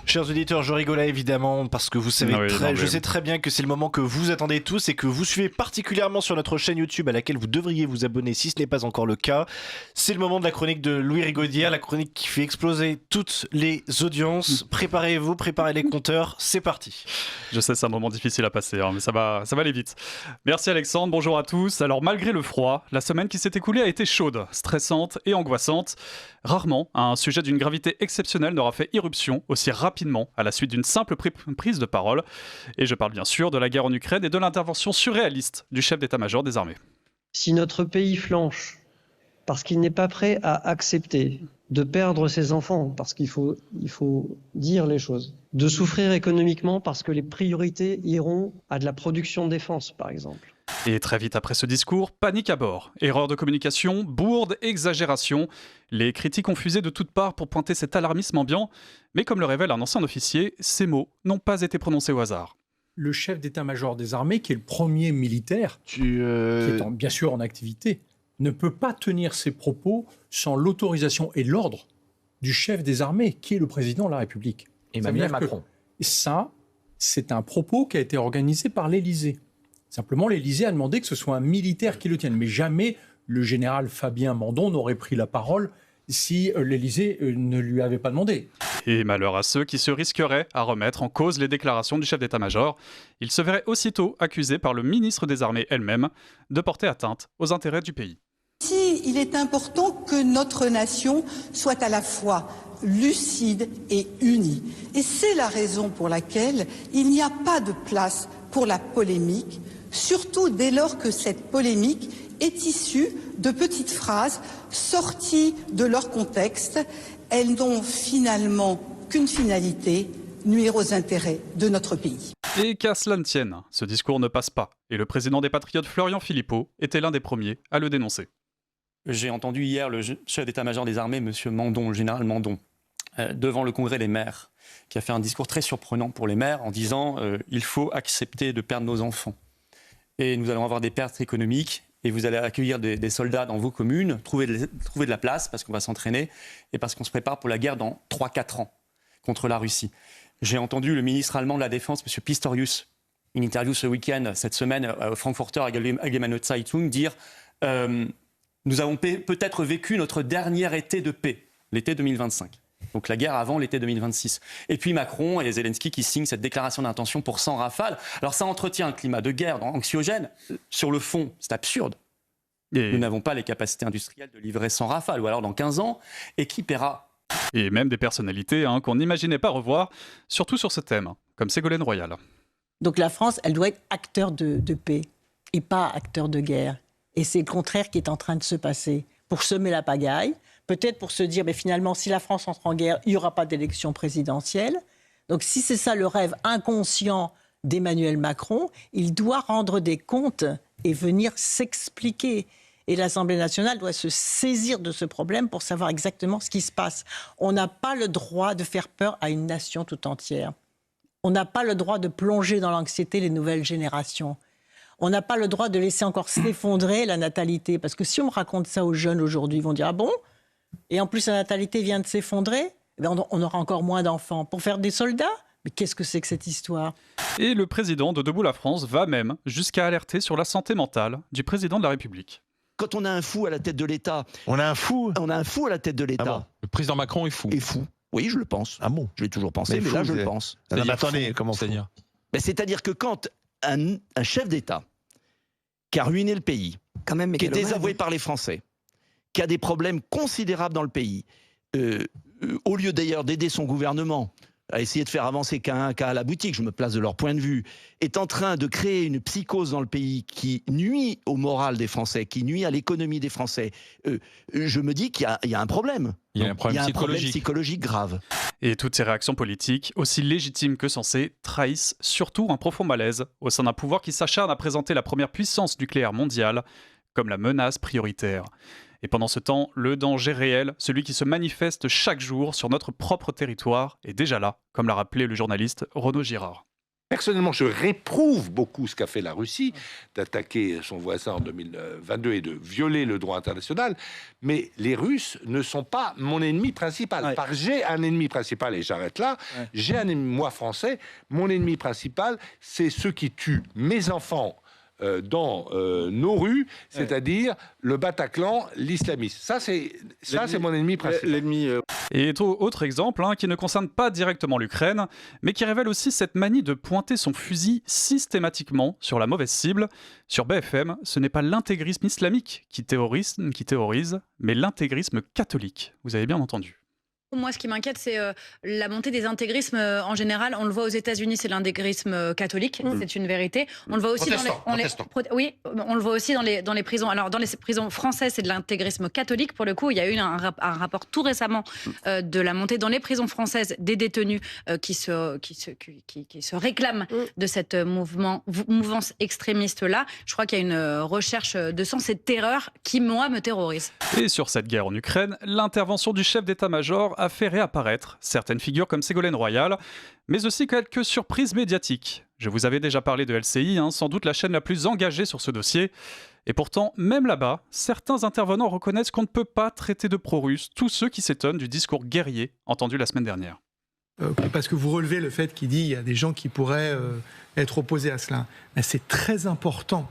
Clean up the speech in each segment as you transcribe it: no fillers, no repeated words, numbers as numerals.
Chers auditeurs, je rigolais évidemment parce que vous savez je sais très bien que c'est le moment que vous attendez tous et que vous suivez particulièrement sur notre chaîne YouTube à laquelle vous devriez vous abonner si ce n'est pas encore le cas. C'est le moment de la chronique de Louis Rigaudière, la chronique qui fait exploser toutes les audiences. Préparez-vous, préparez les compteurs, c'est parti. Je sais, c'est un moment difficile à passer, mais ça va aller vite. Merci Alexandre, bonjour à tous. Alors malgré le froid, la semaine qui s'est écoulée a été chaude, stressante et angoissante. Rarement, un sujet d'une gravité exceptionnelle n'aura fait irruption aussi rapidement à la suite d'une simple prise de parole. Et je parle bien sûr de la guerre en Ukraine et de l'intervention surréaliste du chef d'état-major des armées. Si notre pays flanche parce qu'il n'est pas prêt à accepter de perdre ses enfants, parce qu'il faut dire les choses, de souffrir économiquement parce que les priorités iront à de la production de défense, par exemple. Et très vite après ce discours, panique à bord. Erreur de communication, bourde, exagération. Les critiques ont fusé de toutes parts pour pointer cet alarmisme ambiant. Mais comme le révèle un ancien officier, ces mots n'ont pas été prononcés au hasard. Le chef d'état-major des armées, qui est le premier militaire, qui est bien sûr en activité, ne peut pas tenir ses propos sans l'autorisation et l'ordre du chef des armées, qui est le président de la République. Emmanuel Macron. Ça, c'est un propos qui a été organisé par l'Élysée. Simplement, l'Élysée a demandé que ce soit un militaire qui le tienne. Mais jamais le général Fabien Mandon n'aurait pris la parole si l'Élysée ne lui avait pas demandé. Et malheur à ceux qui se risqueraient à remettre en cause les déclarations du chef d'état-major. Il se verrait aussitôt accusé par le ministre des Armées elle-même de porter atteinte aux intérêts du pays. Ici, il est important que notre nation soit à la fois lucide et unie. Et c'est la raison pour laquelle il n'y a pas de place pour la polémique, surtout dès lors que cette polémique est issue de petites phrases sorties de leur contexte. Elles n'ont finalement qu'une finalité, nuire aux intérêts de notre pays. Et qu'à cela ne tienne, ce discours ne passe pas. Et le président des Patriotes, Florian Philippot, était l'un des premiers à le dénoncer. J'ai entendu hier le chef d'état-major des armées, M. Mandon, le général Mandon, devant le congrès des maires, qui a fait un discours très surprenant pour les maires en disant il faut accepter de perdre nos enfants. Et nous allons avoir des pertes économiques et vous allez accueillir des soldats dans vos communes, trouver de la place parce qu'on va s'entraîner et parce qu'on se prépare pour la guerre dans 3-4 ans contre la Russie. J'ai entendu le ministre allemand de la Défense, M. Pistorius, une interview ce week-end, cette semaine, au Frankfurter Allgemeine Zeitung, dire nous avons peut-être vécu notre dernier été de paix, l'été 2025. Donc la guerre avant l'été 2026. Et puis Macron et Zelensky qui signent cette déclaration d'intention pour 100 rafales. Alors ça entretient un climat de guerre anxiogène. Sur le fond, c'est absurde. Nous n'avons pas les capacités industrielles de livrer 100 rafales. Ou alors dans 15 ans, et qui paiera ? Et même des personnalités qu'on n'imaginait pas revoir, surtout sur ce thème, comme Ségolène Royal. Donc la France, elle doit être acteur de paix et pas acteur de guerre. Et c'est le contraire qui est en train de se passer. Pour semer la pagaille, peut-être pour se dire, mais finalement, si la France entre en guerre, il n'y aura pas d'élection présidentielle. Donc si c'est ça le rêve inconscient d'Emmanuel Macron, il doit rendre des comptes et venir s'expliquer. Et l'Assemblée nationale doit se saisir de ce problème pour savoir exactement ce qui se passe. On n'a pas le droit de faire peur à une nation tout entière. On n'a pas le droit de plonger dans l'anxiété les nouvelles générations. On n'a pas le droit de laisser encore s'effondrer la natalité. Parce que si on raconte ça aux jeunes aujourd'hui, ils vont dire « Ah bon ? Et en plus la natalité vient de s'effondrer ?» on aura encore moins d'enfants. Pour faire des soldats ? Mais qu'est-ce que c'est que cette histoire ? Et le président de Debout la France va même jusqu'à alerter sur la santé mentale du président de la République. Quand on a un fou à la tête de l'État... On a un fou ? On a un fou à la tête de l'État. Ah bon, le président Macron est fou. Est fou. Oui, je le pense. Ah bon ? Je l'ai toujours pensé, mais là, je le pense. Non, mais attendez, comment fou ? C'est-à-dire que quand un chef d'État qui a ruiné le pays, Quand même, qui est désavoué par les Français, qui a des problèmes considérables dans le pays, au lieu d'ailleurs d'aider son gouvernement à essayer de faire avancer qu'un cas à la boutique, je me place de leur point de vue, est en train de créer une psychose dans le pays qui nuit au moral des Français, qui nuit à l'économie des Français, je me dis qu'il y a un problème. Il y a un problème psychologique grave. Et toutes ces réactions politiques, aussi légitimes que sensées, trahissent surtout un profond malaise au sein d'un pouvoir qui s'acharne à présenter la première puissance nucléaire mondiale comme la menace prioritaire. Et pendant ce temps, le danger réel, celui qui se manifeste chaque jour sur notre propre territoire, est déjà là, comme l'a rappelé le journaliste Renaud Girard. Personnellement, je réprouve beaucoup ce qu'a fait la Russie, d'attaquer son voisin en 2022 et de violer le droit international. Mais les Russes ne sont pas mon ennemi principal. Ouais. J'ai un ennemi principal, et j'arrête là. Ouais. J'ai un ennemi, moi, français. Mon ennemi principal, c'est ceux qui tuent mes enfants dans nos rues, c'est-à-dire le Bataclan, l'islamisme. Ça, c'est mon ennemi principal. Et autre exemple, qui ne concerne pas directement l'Ukraine, mais qui révèle aussi cette manie de pointer son fusil systématiquement sur la mauvaise cible. Sur BFM, ce n'est pas l'intégrisme islamique qui terrorise, mais l'intégrisme catholique. Vous avez bien entendu. Moi, ce qui m'inquiète, c'est la montée des intégrismes en général. On le voit aux États-Unis, c'est l'intégrisme catholique, c'est une vérité. On le voit aussi oui, on le voit aussi dans les prisons. Alors, dans les prisons françaises, c'est de l'intégrisme catholique. Pour le coup, il y a eu un rapport tout récemment de la montée dans les prisons françaises des détenus qui se réclament de cette mouvance extrémiste-là. Je crois qu'il y a une recherche de sens et de terreur qui, moi, me terrorise. Et sur cette guerre en Ukraine, l'intervention du chef d'état-major a fait réapparaître certaines figures comme Ségolène Royal, mais aussi quelques surprises médiatiques. Je vous avais déjà parlé de LCI, sans doute la chaîne la plus engagée sur ce dossier. Et pourtant, même là-bas, certains intervenants reconnaissent qu'on ne peut pas traiter de pro-russes tous ceux qui s'étonnent du discours guerrier entendu la semaine dernière. Parce que vous relevez le fait qu'il dit qu'il y a des gens qui pourraient être opposés à cela. Mais c'est très important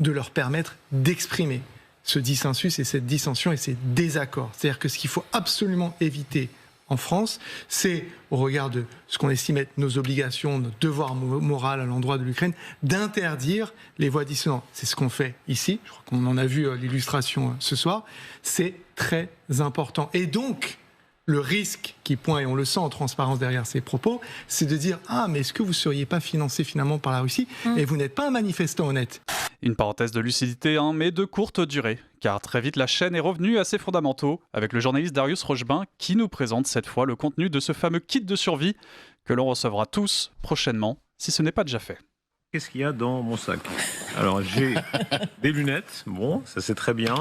de leur permettre d'exprimer ce dissensus et cette dissension et ces désaccords. C'est-à-dire que ce qu'il faut absolument éviter en France, c'est, au regard de ce qu'on estime être nos obligations, notre devoir moral à l'endroit de l'Ukraine, d'interdire les voix dissonantes. C'est ce qu'on fait ici. Je crois qu'on en a vu l'illustration ce soir. C'est très important. Et donc, le risque qui pointe, et on le sent en transparence derrière ces propos, c'est de dire « Ah, mais est-ce que vous ne seriez pas financé finalement par la Russie et vous n'êtes pas un manifestant honnête ?» Une parenthèse de lucidité, mais de courte durée, car très vite la chaîne est revenue à ses fondamentaux, avec le journaliste Darius Rochebin qui nous présente cette fois le contenu de ce fameux kit de survie que l'on recevra tous prochainement, si ce n'est pas déjà fait. Qu'est-ce qu'il y a dans mon sac? Alors j'ai des lunettes, bon, ça c'est très bien.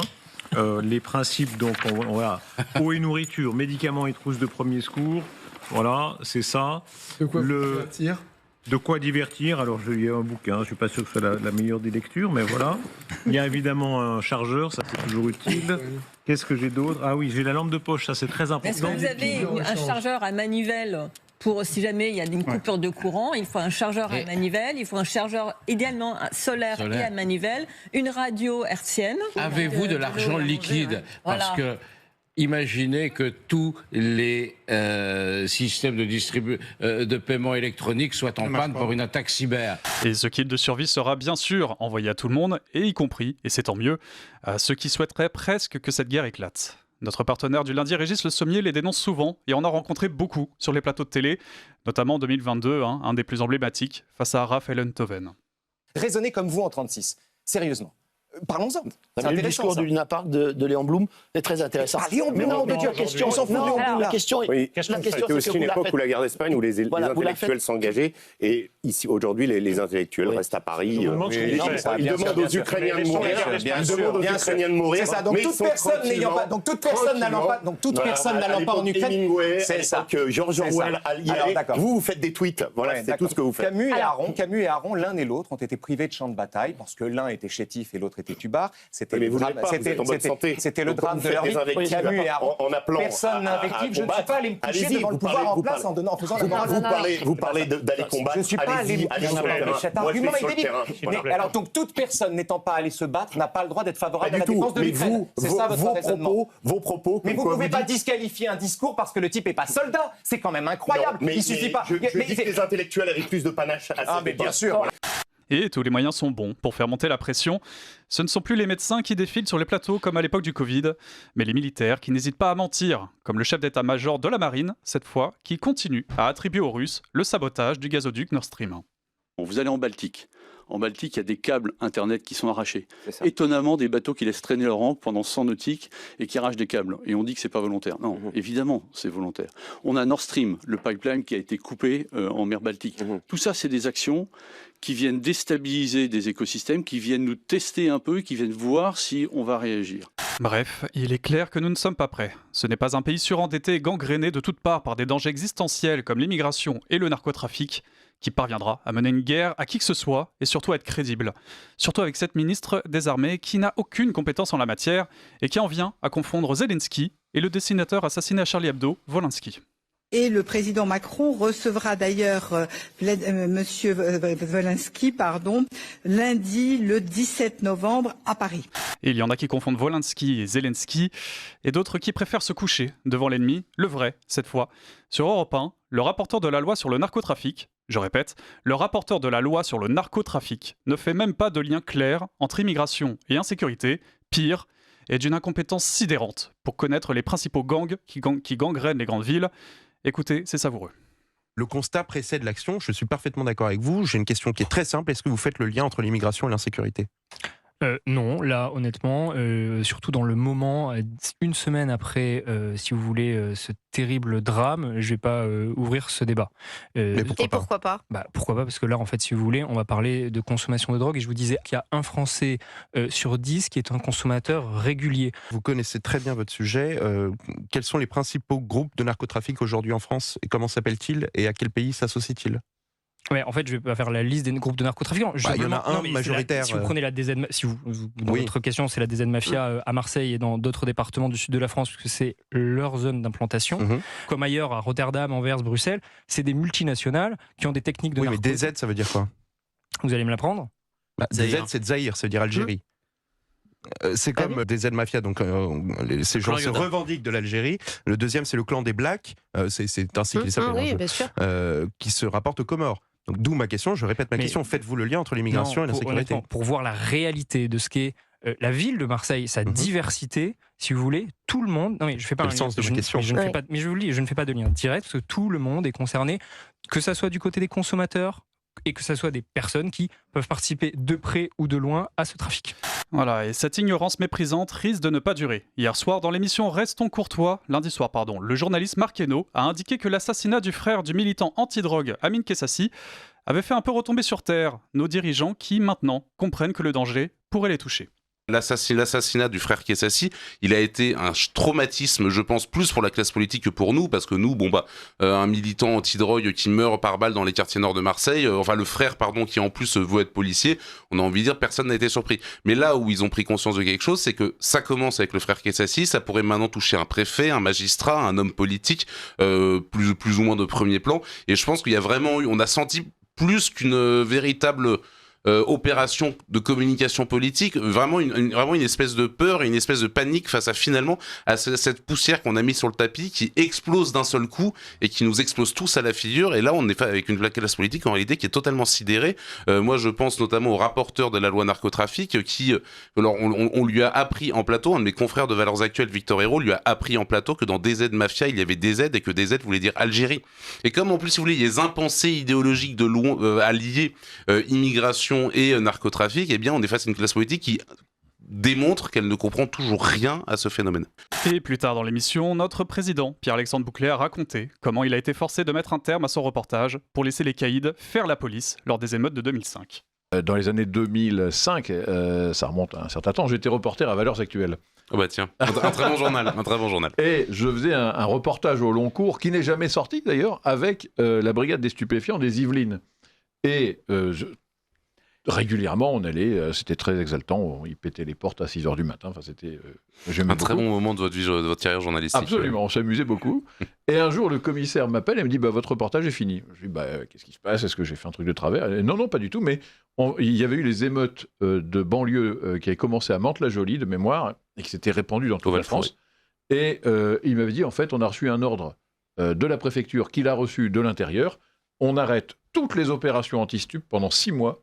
Les principes, donc voilà, eau et nourriture, médicaments et trousses de premier secours, voilà, c'est ça. De quoi divertir? De quoi divertir. Alors il y a un bouquin, je ne suis pas sûr que ce soit la meilleure des lectures, mais voilà. Il y a évidemment un chargeur, ça c'est toujours utile. Qu'est-ce que j'ai d'autre? Ah oui, j'ai la lampe de poche, ça c'est très important. Est-ce que vous avez un chargeur à manivelle pour si jamais il y a une coupure de courant? Il faut un chargeur à manivelle, il faut un chargeur idéalement solaire et à manivelle, une radio hertzienne. Avez-vous de l'argent liquide? Parce que imaginez que tous les systèmes de paiement électronique soient en panne pour une attaque cyber. Et ce kit de survie sera bien sûr envoyé à tout le monde, et y compris, et c'est tant mieux, à ceux qui souhaiteraient presque que cette guerre éclate. Notre partenaire du lundi, Régis Le Sommier, les dénonce souvent et on a rencontré beaucoup sur les plateaux de télé, notamment en 2022, un des plus emblématiques, face à Raphaël Enthoven. Raisonnez comme vous en 36, sérieusement. Parlons-en. Le discours du Luna Park de Léon Blum est très intéressant. Léon Blum, la question, on s'en fout de Léon Blum. La question est. C'était aussi une époque où la guerre d'Espagne, où les intellectuels s'engageaient. Et ici, aujourd'hui, les intellectuels restent à Paris. Ils demandent aux Ukrainiens de mourir. Ils demandent aux Ukrainiens de mourir. C'est ça. Donc toute personne n'allant pas en Ukraine. C'est ça. Que George Orwell. Vous faites des tweets. Voilà, c'est tout ce que vous faites. Camus et Aron, l'un et l'autre, ont été privés de champ de bataille parce que l'un était chétif et l'autre était tubard. C'était le drame de leur vie. Camus et Aron. Personne n'invective. Je ne suis pas allé me coucher devant le pouvoir en place en faisant la parole. Vous parlez d'aller combattre. Je ne suis pas allé me coucher. Cet argument est débile. Alors donc toute personne n'étant pas allée se battre n'a pas le droit d'être favorable à la défense de l'Ukraine. C'est ça votre raisonnement. Vos propos. Mais vous ne pouvez pas disqualifier un discours parce que le type n'est pas soldat. C'est quand même incroyable. Il suffit pas. Je dis que les intellectuels avaient plus de panache à cette époque. Bien sûr. Et tous les moyens sont bons pour faire monter la pression. Ce ne sont plus les médecins qui défilent sur les plateaux comme à l'époque du Covid, mais les militaires qui n'hésitent pas à mentir, comme le chef d'état-major de la marine, cette fois, qui continue à attribuer aux Russes le sabotage du gazoduc Nord Stream 1. Vous allez en Baltique, En Baltique, il y a des câbles Internet qui sont arrachés. Étonnamment, des bateaux qui laissent traîner leur ancre pendant 100 nautiques et qui arrachent des câbles. Et on dit que c'est pas volontaire. Non, évidemment, c'est volontaire. On a Nord Stream, le pipeline qui a été coupé en mer Baltique. Tout ça, c'est des actions qui viennent déstabiliser des écosystèmes, qui viennent nous tester un peu, qui viennent voir si on va réagir. Bref, il est clair que nous ne sommes pas prêts. Ce n'est pas un pays surendetté et gangréné de toutes parts par des dangers existentiels comme l'immigration et le narcotrafic qui parviendra à mener une guerre à qui que ce soit et surtout à être crédible. Surtout avec cette ministre des Armées qui n'a aucune compétence en la matière et qui en vient à confondre Zelensky et le dessinateur assassiné à Charlie Hebdo, Wolinski. Et le président Macron recevra d'ailleurs Monsieur Wolinski, lundi le 17 novembre à Paris. Et il y en a qui confondent Wolinski et Zelensky, et d'autres qui préfèrent se coucher devant l'ennemi, le vrai, cette fois. Sur Europe 1, le rapporteur de la loi sur le narcotrafic, je répète, le rapporteur de la loi sur le narcotrafic ne fait même pas de lien clair entre immigration et insécurité, pire, et d'une incompétence sidérante pour connaître les principaux gangs qui gangrènent les grandes villes. Écoutez, c'est savoureux. Le constat précède l'action, je suis parfaitement d'accord avec vous. J'ai une question qui est très simple, est-ce que vous faites le lien entre l'immigration et l'insécurité ? Non, là honnêtement, surtout dans le moment, une semaine après, si vous voulez, ce terrible drame, je vais pas ouvrir ce débat. Mais pourquoi pas Pourquoi pas ? Parce que là, en fait, si vous voulez, on va parler de consommation de drogue et je vous disais qu'il y a un Français sur 10 qui est un consommateur régulier. Vous connaissez très bien votre sujet. Quels sont les principaux groupes de narcotrafic aujourd'hui en France et comment s'appellent-ils et à quel pays s'associent-ils ? Ouais, en fait, je vais pas faire la liste des groupes de narcotrafiquants. Il y en a un majoritaire. Si vous prenez la DZ, dans votre question, c'est la DZ Mafia à Marseille et dans d'autres départements du sud de la France, puisque c'est leur zone d'implantation. Comme ailleurs, à Rotterdam, Anvers, Bruxelles, c'est des multinationales qui ont des techniques de narco. Oui, mais DZ, ça veut dire quoi ? Vous allez me l'apprendre ? DZ, c'est Zaïre, ça veut dire Algérie. C'est comme des Z Mafia, donc ces gens se revendiquent de l'Algérie. Le deuxième, c'est le clan des Blacks, c'est ainsi qu'il s'appelle, qui se rapporte aux Comores. Donc, d'où ma question, je répète ma question, faites-vous le lien entre l'immigration et l'insécurité ? Pour voir la réalité de ce qu'est la ville de Marseille, sa diversité, si vous voulez, tout le monde... Non mais je fais pas un lien, mais je vous le dis, je ne fais pas de lien direct, parce que tout le monde est concerné, que ça soit du côté des consommateurs, et que ce soit des personnes qui peuvent participer de près ou de loin à ce trafic. Voilà, et cette ignorance méprisante risque de ne pas durer. Hier soir, dans l'émission Restons courtois, lundi soir, le journaliste Marc Hainaut a indiqué que l'assassinat du frère du militant anti-drogue Amin Kessassi avait fait un peu retomber sur terre nos dirigeants qui, maintenant, comprennent que le danger pourrait les toucher. L'assassinat du frère Kessassi, il a été un traumatisme, je pense, plus pour la classe politique que pour nous, parce que nous, un militant anti-drogue qui meurt par balle dans les quartiers nord de Marseille, le frère, qui en plus veut être policier, on a envie de dire, personne n'a été surpris. Mais là où ils ont pris conscience de quelque chose, c'est que ça commence avec le frère Kessassi, ça pourrait maintenant toucher un préfet, un magistrat, un homme politique, plus ou moins de premier plan, et je pense qu'il y a vraiment eu, on a senti plus qu'une véritable opération de communication politique, vraiment une espèce de peur et une espèce de panique face à cette poussière qu'on a mise sur le tapis qui explose d'un seul coup et qui nous explose tous à la figure. Et là, on est avec une classe politique en réalité qui est totalement sidérée. Moi, je pense notamment au rapporteur de la loi narcotrafic qui, on lui a appris en plateau, un de mes confrères de Valeurs Actuelles, Victor Hérault, lui a appris en plateau que dans DZ Mafia, il y avait DZ et que DZ voulait dire Algérie. Et comme en plus, si vous voulez, il y a des impensés idéologiques de loin alliés immigration et narcotrafic, eh bien on est face à une classe politique qui démontre qu'elle ne comprend toujours rien à ce phénomène. Et plus tard dans l'émission, notre président, Pierre-Alexandre Bouclet, a raconté comment il a été forcé de mettre un terme à son reportage pour laisser les caïds faire la police lors des émeutes de 2005. Dans les années 2005, ça remonte à un certain temps, j'étais reporter à Valeurs Actuelles. Oh bah tiens, un très bon journal, un très bon journal. Et je faisais un reportage au long cours, qui n'est jamais sorti d'ailleurs, avec la brigade des stupéfiants des Yvelines. Et régulièrement, on allait, c'était très exaltant, ils pétaient les portes à 6h du matin, c'était... un très bon moment de votre carrière journalistique. Absolument, on s'amusait beaucoup. Et un jour, le commissaire m'appelle et me dit, votre reportage est fini. Je lui dis, qu'est-ce qui se passe ? Est-ce que j'ai fait un truc de travers ? Non, pas du tout, mais il y avait eu les émeutes de banlieue qui avaient commencé à Mantes-la-Jolie, de mémoire, et qui s'étaient répandues dans toute la France. Et il m'avait dit, en fait, on a reçu un ordre de la préfecture qu'il a reçu de l'intérieur, on arrête toutes les opérations anti-stup pendant 6 mois,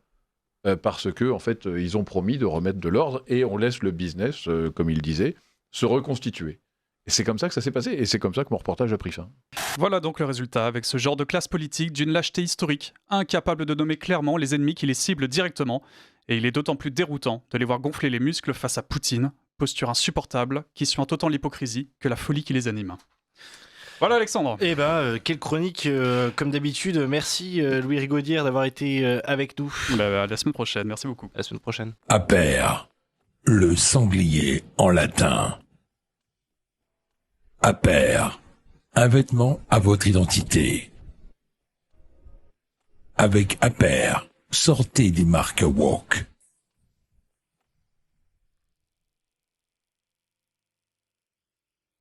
parce que en fait, ils ont promis de remettre de l'ordre et on laisse le business, comme il disait, se reconstituer. Et c'est comme ça que ça s'est passé, et c'est comme ça que mon reportage a pris fin. Voilà donc le résultat, avec ce genre de classe politique d'une lâcheté historique, incapable de nommer clairement les ennemis qui les ciblent directement, et il est d'autant plus déroutant de les voir gonfler les muscles face à Poutine, posture insupportable qui suinte autant l'hypocrisie que la folie qui les anime. Voilà Alexandre. Eh ben, quelle chronique, comme d'habitude. Merci Louis Rigaudière d'avoir été avec nous. À la semaine prochaine, merci beaucoup. À la semaine prochaine. Aper, le sanglier en latin. Aper, un vêtement à votre identité. Avec Aper, sortez des marques woke.